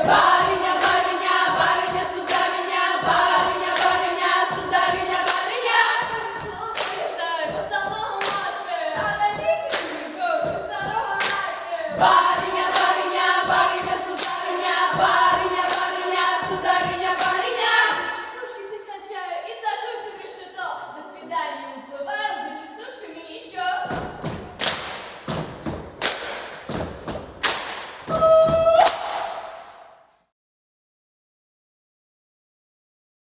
Бариня, бариня, бариня, судариня, бариня, бариня, судариня, бариня. Слухайте, по самому маче, а на діти нічого старого наче. Бариня, бариня, бариня, судариня, бариня, бариня, судариня, бариня. Штучки підкачаю і сажуся в решето. До свидання, уплываю.